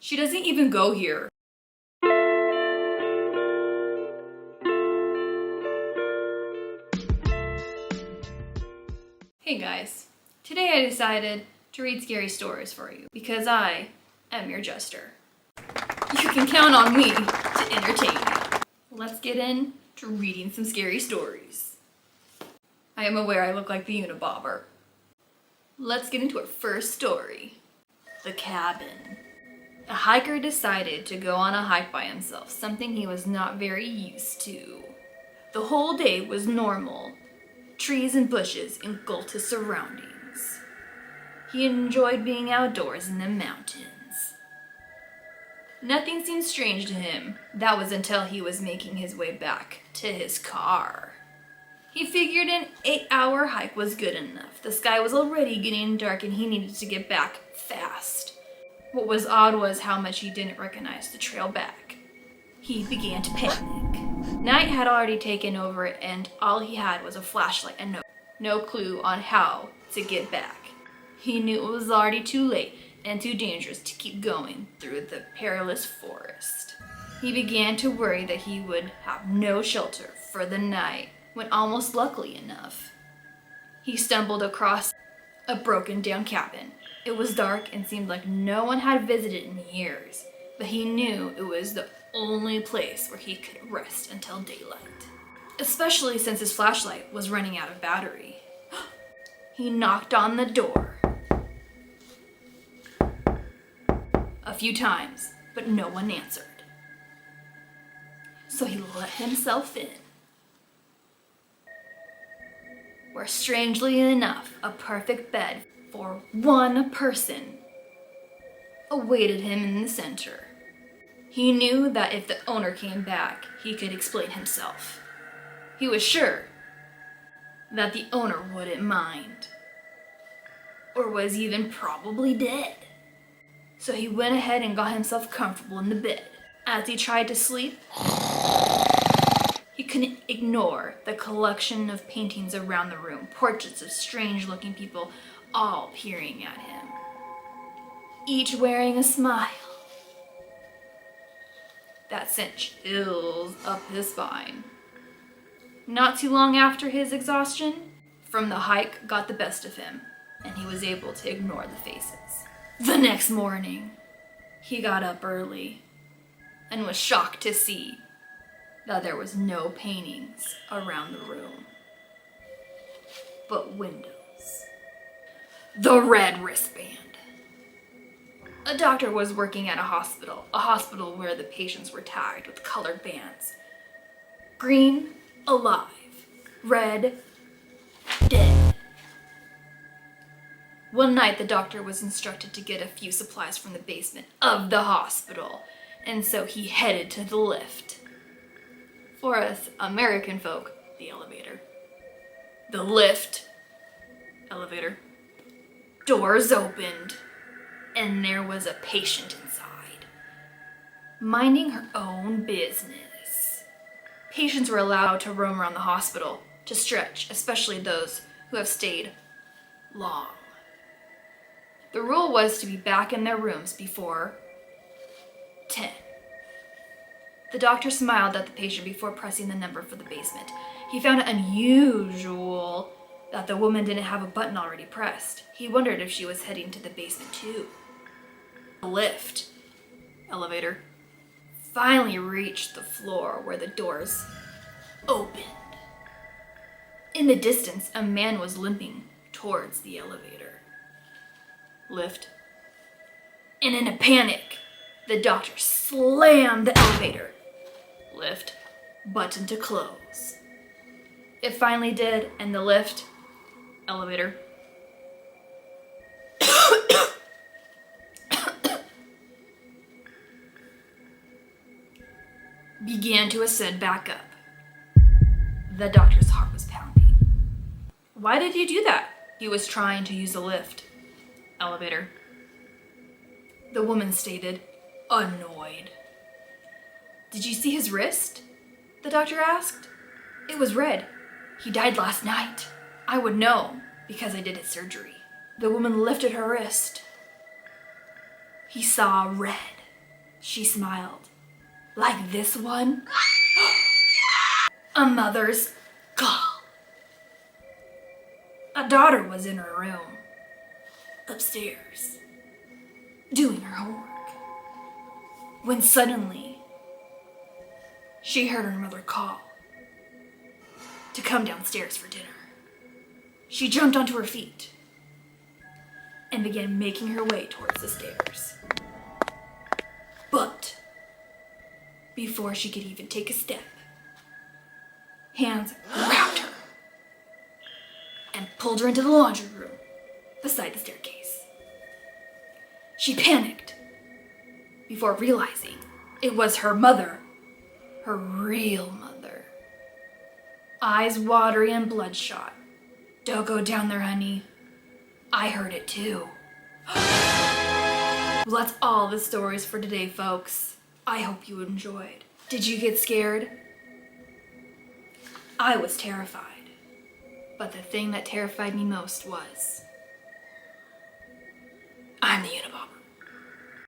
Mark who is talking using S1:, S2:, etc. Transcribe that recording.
S1: She doesn't even go here. Hey guys, today I decided to read scary stories for you because I am your jester. You can count on me to entertain you. Let's get into reading some scary stories. I am aware I look like the Unabomber. Let's get into our first story. The cabin. A hiker decided to go on a hike by himself, something he was not very used to. The whole day was normal. Trees and bushes engulfed his surroundings. He enjoyed being outdoors in the mountains. Nothing seemed strange to him. That was until he was making his way back to his car. He figured an 8-hour hike was good enough. The sky was already getting dark and he needed to get back fast. What was odd was how much he didn't recognize the trail back. He began to panic. Night had already taken over and all he had was a flashlight and no clue on how to get back. He knew it was already too late and too dangerous to keep going through the perilous forest. He began to worry that he would have no shelter for the night when, almost luckily enough, he stumbled across a broken down cabin. It was dark and seemed like no one had visited in years, but he knew it was the only place where he could rest until daylight, especially since his flashlight was running out of battery. He knocked on the door a few times, but no one answered. So he let himself in, where strangely enough, a perfect bed for one person awaited him in the center. He knew that if the owner came back, he could explain himself. He was sure that the owner wouldn't mind, or was even probably dead. So he went ahead and got himself comfortable in the bed. As he tried to sleep, he couldn't ignore the collection of paintings around the room, portraits of strange-looking people all peering at him, each wearing a smile that sent chills up his spine. Not too long after his exhaustion from the hike got the best of him, and he was able to ignore the faces. The next morning, he got up early and was shocked to see that there was no paintings around the room, but windows. The red wristband. A doctor was working at a hospital where the patients were tagged with colored bands. Green, alive. Red, dead. One night, the doctor was instructed to get a few supplies from the basement of the hospital, and so he headed to the lift. For us American folk, the elevator. The lift, elevator, doors opened, and there was a patient inside, minding her own business. Patients were allowed to roam around the hospital to stretch, especially those who have stayed long. The rule was to be back in their rooms before 10. The doctor smiled at the patient before pressing the number for the basement. He found it unusual that the woman didn't have a button already pressed. He wondered if she was heading to the basement too. The lift, elevator, finally reached the floor where the doors opened. In the distance, a man was limping towards the elevator. Lift. And in a panic, the doctor slammed the elevator. Lift, button to close. It finally did, and the lift, elevator, began to ascend back up. The doctor's heart was pounding. Why did you do that? He was trying to use the lift, elevator. The woman stated, annoyed. Did you see his wrist? The doctor asked. It was red. He died last night. I would know because I did his surgery. The woman lifted her wrist. He saw red. She smiled. Like this one? A mother's call. A daughter was in her room, upstairs, doing her homework, when suddenly she heard her mother call to come downstairs for dinner. She jumped onto her feet and began making her way towards the stairs. But before she could even take a step, hands grabbed her and pulled her into the laundry room beside the staircase. She panicked before realizing it was her mother, her real mother. Eyes watery and bloodshot. Don't go down there, honey. I heard it too. Well, that's all the stories for today, folks. I hope you enjoyed. Did you get scared? I was terrified. But the thing that terrified me most was I'm the Unabomber.